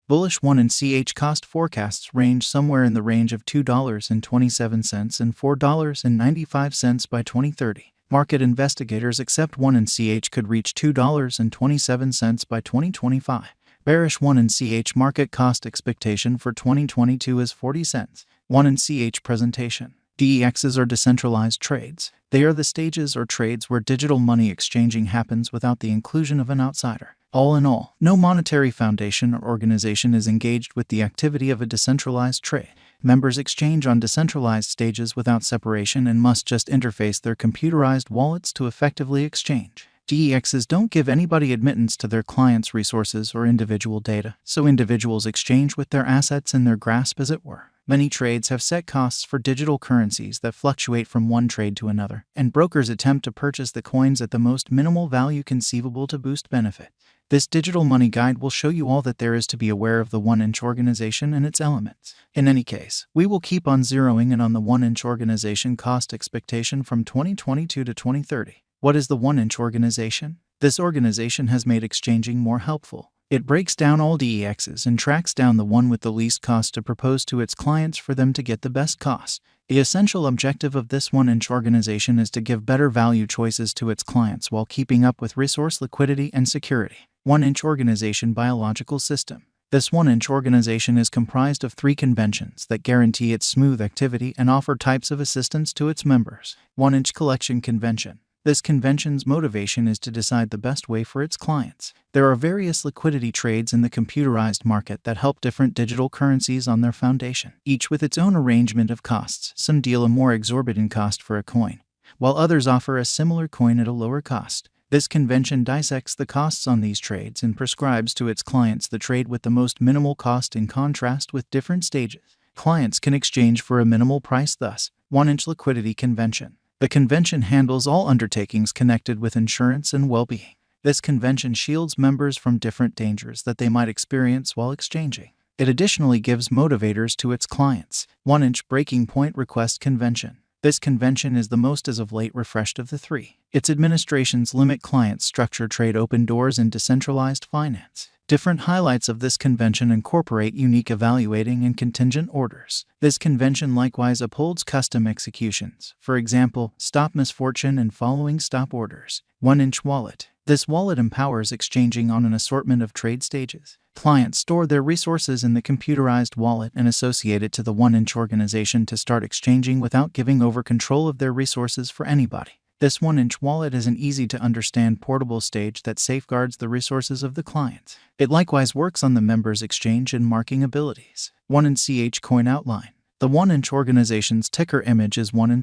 Bullish 1 cost forecasts range somewhere in the range of $2.27 and $4.95 by 2030. Market investigators accept 1 could reach $2.27 by 2025. Bearish 1 market cost expectation for 2022 is 40 cents. 1 presentation. DEXs are decentralized trades. They are the stages or trades where digital money exchanging happens without the inclusion of an outsider. All in all, no monetary foundation or organization is engaged with the activity of a decentralized trade. Members exchange on decentralized stages without separation and must just interface their computerized wallets to effectively exchange. DEXs don't give anybody admittance to their clients' resources or individual data, so individuals exchange with their assets in their grasp, as it were. Many trades have set costs for digital currencies that fluctuate from one trade to another, and brokers attempt to purchase the coins at the most minimal value conceivable to boost benefit. This digital money guide will show you all that there is to be aware of the 1 organization and its elements. In any case, we will keep on zeroing in on the 1 organization cost expectation from 2022 to 2030. What is the 1 organization? This organization has made exchanging more helpful. It breaks down all DEXs and tracks down the one with the least cost to propose to its clients for them to get the best cost. The essential objective of this 1 organization is to give better value choices to its clients while keeping up with resource liquidity and security. 1 organization biological system. This 1 organization is comprised of 3 conventions that guarantee its smooth activity and offer types of assistance to its members. 1 collection convention. This convention's motivation is to decide the best way for its clients. There are various liquidity trades in the computerized market that help different digital currencies on their foundation, each with its own arrangement of costs. Some deal a more exorbitant cost for a coin, while others offer a similar coin at a lower cost. This convention dissects the costs on these trades and prescribes to its clients the trade with the most minimal cost in contrast with different stages. Clients can exchange for a minimal price thus. 1 liquidity convention. The convention handles all undertakings connected with insurance and well-being. This convention shields members from different dangers that they might experience while exchanging. It additionally gives motivators to its clients. 1 breaking point request convention. This convention is the most as of late refreshed of the 3. Its administrations limit clients structure trade open doors in decentralized finance. Different highlights of this convention incorporate unique evaluating and contingent orders. This convention likewise upholds custom executions, for example, stop misfortune and following stop orders. 1 wallet. This wallet empowers exchanging on an assortment of trade stages. Clients store their resources in the computerized wallet and associate it to the 1 organization to start exchanging without giving over control of their resources for anybody. This 1 wallet is an easy-to-understand portable stage that safeguards the resources of the clients. It likewise works on the members' exchange and marking abilities. 1 coin outline. The 1 organization's ticker image is 1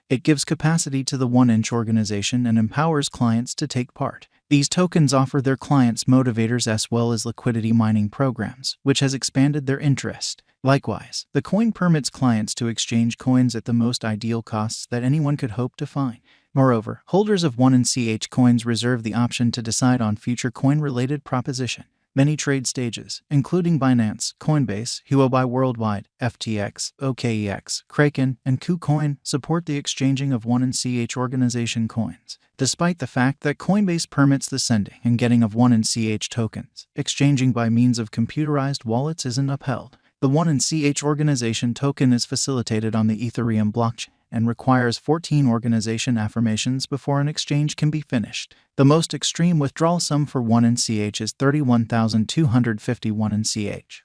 It gives capacity to the 1 organization and empowers clients to take part. These tokens offer their clients motivators as well as liquidity mining programs, which has expanded their interest. Likewise, the coin permits clients to exchange coins at the most ideal costs that anyone could hope to find. Moreover, holders of 1 coins reserve the option to decide on future coin-related proposition. Many trade stages, including Binance, Coinbase, Huobi Worldwide, FTX, OKEX, Kraken, and KuCoin, support the exchanging of 1 organization coins. Despite the fact that Coinbase permits the sending and getting of 1 tokens, exchanging by means of computerized wallets isn't upheld. The 1 organization token is facilitated on the Ethereum blockchain and requires 14 organization affirmations before an exchange can be finished. The most extreme withdrawal sum for 1 is 31,251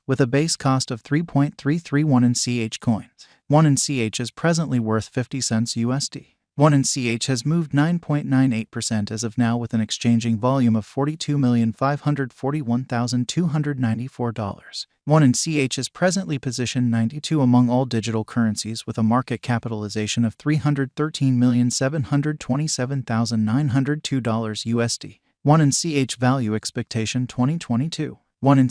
with a base cost of 3.331 coins. 1 is presently worth 50 cents USD. 1 has moved 9.98% as of now with an exchanging volume of $42,541,294. 1 is presently positioned 92 among all digital currencies with a market capitalization of $313,727,902 USD. 1 value expectation 2022. 1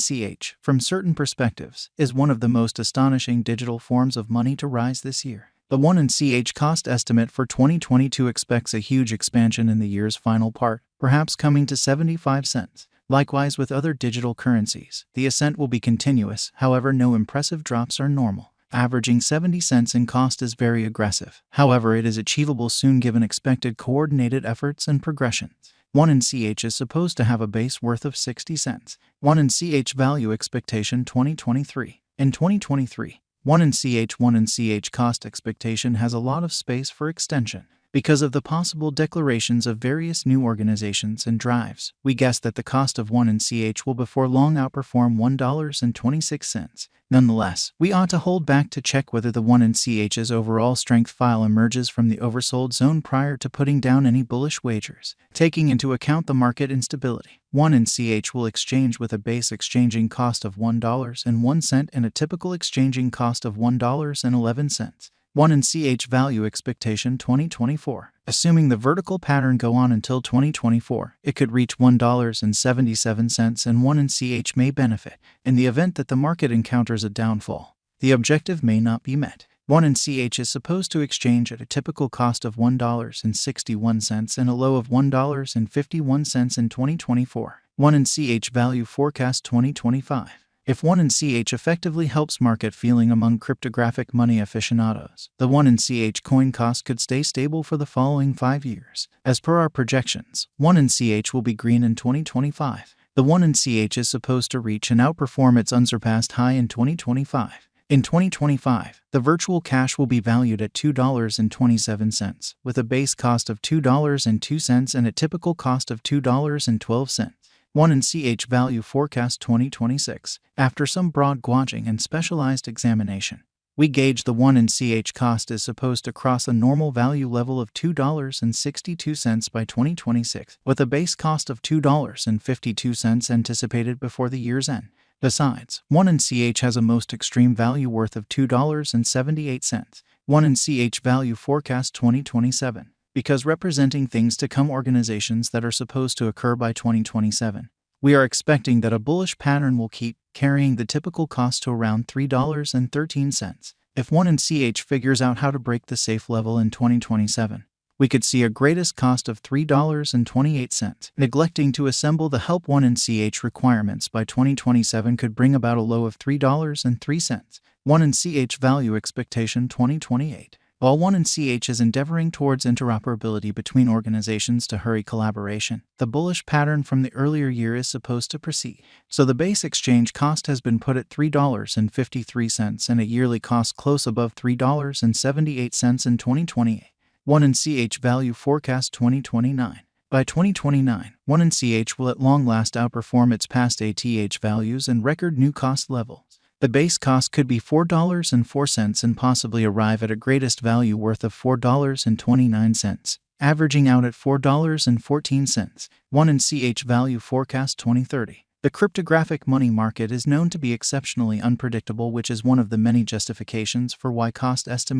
from certain perspectives, is one of the most astonishing digital forms of money to rise this year. The 1 cost estimate for 2022 expects a huge expansion in the year's final part, perhaps coming to 75 cents. Likewise with other digital currencies, the ascent will be continuous, however no impressive drops are normal. Averaging 70 cents in cost is very aggressive. However, it is achievable soon given expected coordinated efforts and progressions. 1 in CH is supposed to have a base worth of 60 cents. 1 in CH value expectation 2023. In 2023, 1 in CH cost expectation has a lot of space for extension. Because of the possible declarations of various new organizations and drives, we guess that the cost of 1 in CH will before long outperform $1.26. Nonetheless, we ought to hold back to check whether the 1 in CH's overall strength file emerges from the oversold zone prior to putting down any bullish wagers. Taking into account the market instability, 1 in CH will exchange with a base exchanging cost of $1.01 and a typical exchanging cost of $1.11. 1 in CH value expectation 2024. Assuming the vertical pattern go on until 2024, it could reach $1.77 and 1 in CH may benefit in the event that the market encounters a downfall. The objective may not be met. 1 in CH is supposed to exchange at a typical cost of $1.61 and a low of $1.51 in 2024. 1 in CH value forecast 2025. If 1 in CH effectively helps market feeling among cryptographic money aficionados, the 1 in CH coin cost could stay stable for the following 5 years. As per our projections, 1 in CH will be green in 2025. The 1 in CH is supposed to reach and outperform its unsurpassed high in 2025. In 2025, the virtual cash will be valued at $2.27, with a base cost of $2.02 and a typical cost of $2.12. 1 in CH value forecast 2026. After some broad gauging and specialized examination, we gauge the 1 in CH cost is supposed to cross a normal value level of $2.62 by 2026, with a base cost of $2.52 anticipated before the year's end. Besides, 1 in CH has a most extreme value worth of $2.78. 1 in CH value forecast 2027. Because representing things to come organizations that are supposed to occur by 2027, we are expecting that a bullish pattern will keep carrying the typical cost to around $3.13. If 1 in CH figures out how to break the safe level in 2027, we could see a greatest cost of $3.28. Neglecting to assemble the help 1 in CH requirements by 2027 could bring about a low of $3.03. 1 in CH value expectation 2028. While 1 in CH is endeavoring towards interoperability between organizations to hurry collaboration, the bullish pattern from the earlier year is supposed to proceed. So the base exchange cost has been put at $3.53 and a yearly cost close above $3.78 in 2028. 1 in CH value forecast 2029. By 2029, 1 in CH will at long last outperform its past ATH values and record new cost levels. The base cost could be $4.04 and possibly arrive at a greatest value worth of $4.29, averaging out at $4.14. 1 in CH value forecast 2030. The cryptographic money market is known to be exceptionally unpredictable, which is one of the many justifications for why cost estimates